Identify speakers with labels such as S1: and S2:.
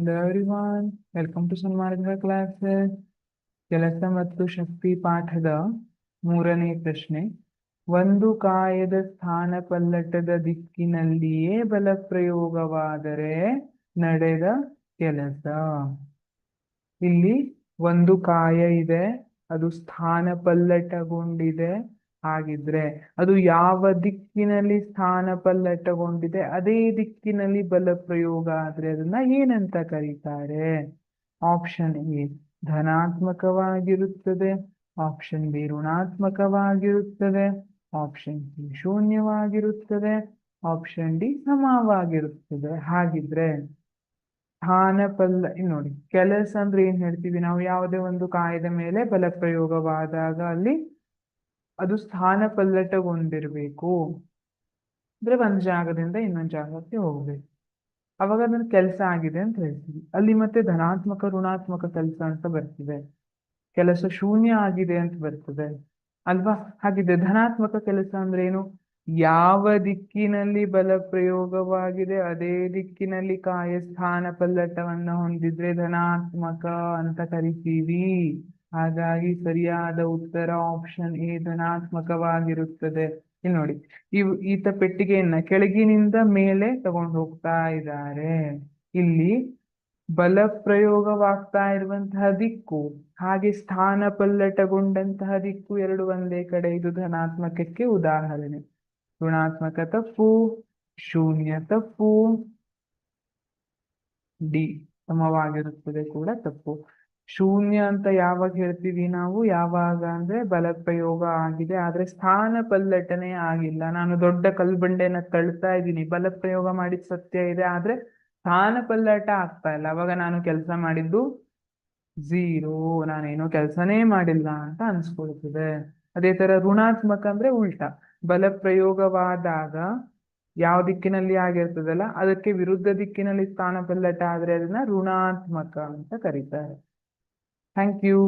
S1: Hello everyone, welcome to Sanmarga classes. ಕೆಲಸ ಮತ್ತು ಶಕ್ತಿ ಪಾಠದ 3ನೇ ಪ್ರಶ್ನೆ. ಒಂದು ಕಾಯದ ಸ್ಥಾನ ಪಲ್ಲಟದ ದಿಕ್ಕಿನಲ್ಲಿಯೇ ಬಲಪ್ರಯೋಗವಾದರೆ ನಡೆದ ಕೆಲಸ. ಇಲ್ಲಿ ಒಂದು ಕಾಯ ಇದೆ, ಅದು ಸ್ಥಾನ ಪಲ್ಲಟಗೊಂಡಿದೆ. ಹಾಗಿದ್ರೆ ಅದು ಯಾವ ದಿಕ್ಕಿನಲ್ಲಿ ಸ್ಥಾನ ಪಲ್ಲಟಗೊಂಡಿದೆ ಅದೇ ದಿಕ್ಕಿನಲ್ಲಿ ಬಲ ಪ್ರಯೋಗ ಆದ್ರೆ ಅದನ್ನ ಏನಂತ ಕರೀತಾರೆ? ಆಪ್ಷನ್ ಎ ಧನಾತ್ಮಕವಾಗಿರುತ್ತದೆ, ಆಪ್ಷನ್ ಬಿ ಋಣಾತ್ಮಕವಾಗಿರುತ್ತದೆ, ಆಪ್ಷನ್ ಸಿ ಶೂನ್ಯವಾಗಿರುತ್ತದೆ, ಆಪ್ಷನ್ ಡಿ ಸಮವಾಗಿರುತ್ತದೆ. ಹಾಗಿದ್ರೆ ನೋಡಿ, ಕೆಲಸ ಅಂದ್ರೆ ಏನ್ ಹೇಳ್ತೀವಿ ನಾವು? ಯಾವುದೇ ಒಂದು ಕಾಯದ ಮೇಲೆ ಬಲ ಪ್ರಯೋಗವಾದಾಗ ಅಲ್ಲಿ ಅದು ಸ್ಥಾನ ಪಲ್ಲಟಗೊಂಡಿರ್ಬೇಕು, ಅಂದ್ರೆ ಒಂದ್ ಜಾಗದಿಂದ ಇನ್ನೊಂದ್ ಜಾಗಕ್ಕೆ ಹೋಗ್ಬೇಕು. ಅವಾಗ ಅದನ್ನ ಕೆಲಸ ಆಗಿದೆ ಅಂತ ಹೇಳ್ತೀವಿ. ಅಲ್ಲಿ ಮತ್ತೆ ಧನಾತ್ಮಕ ಋಣಾತ್ಮಕ ಕೆಲಸ ಅಂತ ಬರ್ತಿದೆ, ಕೆಲಸ ಶೂನ್ಯ ಆಗಿದೆ ಅಂತ ಬರ್ತದೆ ಅಲ್ವಾ? ಹಾಗಿದ್ರೆ ಧನಾತ್ಮಕ ಕೆಲಸ ಅಂದ್ರೆ ಏನು? ಯಾವ ದಿಕ್ಕಿನಲ್ಲಿ ಬಲ ಪ್ರಯೋಗವಾಗಿದೆ ಅದೇ ದಿಕ್ಕಿನಲ್ಲಿ ಕಾಯ ಸ್ಥಾನ ಪಲ್ಲಟವನ್ನ ಹೊಂದಿದ್ರೆ ಧನಾತ್ಮಕ ಅಂತ ಕರಿತೀವಿ. ಹಾಗಾಗಿ ಸರಿಯಾದ ಉತ್ತರ ಆಪ್ಷನ್ ಎ ಧನಾತ್ಮಕವಾಗಿರುತ್ತದೆ. ಇಲ್ಲಿ ನೋಡಿ, ಈತ ಪೆಟ್ಟಿಗೆಯನ್ನ ಕೆಳಗಿನಿಂದ ಮೇಲೆ ತಗೊಂಡು ಹೋಗ್ತಾ ಇದ್ದಾರೆ. ಇಲ್ಲಿ ಬಲ ಪ್ರಯೋಗವಾಗ್ತಾ ಇರುವಂತಹ ದಿಕ್ಕು ಹಾಗೆ ಸ್ಥಾನ ಪಲ್ಲಟಗೊಂಡಂತಹ ದಿಕ್ಕು ಎರಡು ಒಂದೇ ಕಡೆ. ಇದು ಧನಾತ್ಮಕಕ್ಕೆ ಉದಾಹರಣೆ. ಋಣಾತ್ಮಕ ತಪ್ಪು, ಶೂನ್ಯ ತಪ್ಪು, ಡಿ ಸಮವಾಗಿರುತ್ತದೆ ಕೂಡ ತಪ್ಪು. ಶೂನ್ಯ ಅಂತ ಯಾವಾಗ ಹೇಳ್ತೀವಿ ನಾವು? ಯಾವಾಗ ಅಂದ್ರೆ ಬಲ ಪ್ರಯೋಗ ಆಗಿದೆ ಆದ್ರೆ ಸ್ಥಾನ ಪಲ್ಲಟನೆ ಆಗಿಲ್ಲ. ನಾನು ದೊಡ್ಡ ಕಲ್ಬಂಡೆನ ತಳ್ತಾ ಇದ್ದೀನಿ, ಬಲ ಪ್ರಯೋಗ ಮಾಡಿದ ಸತ್ಯ ಇದೆ ಆದ್ರೆ ಸ್ಥಾನ ಪಲ್ಲಟ ಆಗ್ತಾ ಇಲ್ಲ. ಅವಾಗ ನಾನು ಕೆಲಸ ಮಾಡಿದ್ದು ಝೀರೋ, ನಾನೇನೋ ಕೆಲಸನೇ ಮಾಡಿಲ್ಲ ಅಂತ ಅನ್ಸ್ಕೊಳ್ತದೆ. ಅದೇ ತರ ಋಣಾತ್ಮಕ ಅಂದ್ರೆ ಉಲ್ಟಾ, ಬಲ ಪ್ರಯೋಗವಾದಾಗ ಯಾವ ದಿಕ್ಕಿನಲ್ಲಿ ಆಗಿರ್ತದಲ್ಲ ಅದಕ್ಕೆ ವಿರುದ್ಧ ದಿಕ್ಕಿನಲ್ಲಿ ಸ್ಥಾನ ಪಲ್ಲಟ ಆದ್ರೆ ಅದನ್ನ ಋಣಾತ್ಮಕ ಅಂತ ಕರೀತಾರೆ. Thank you.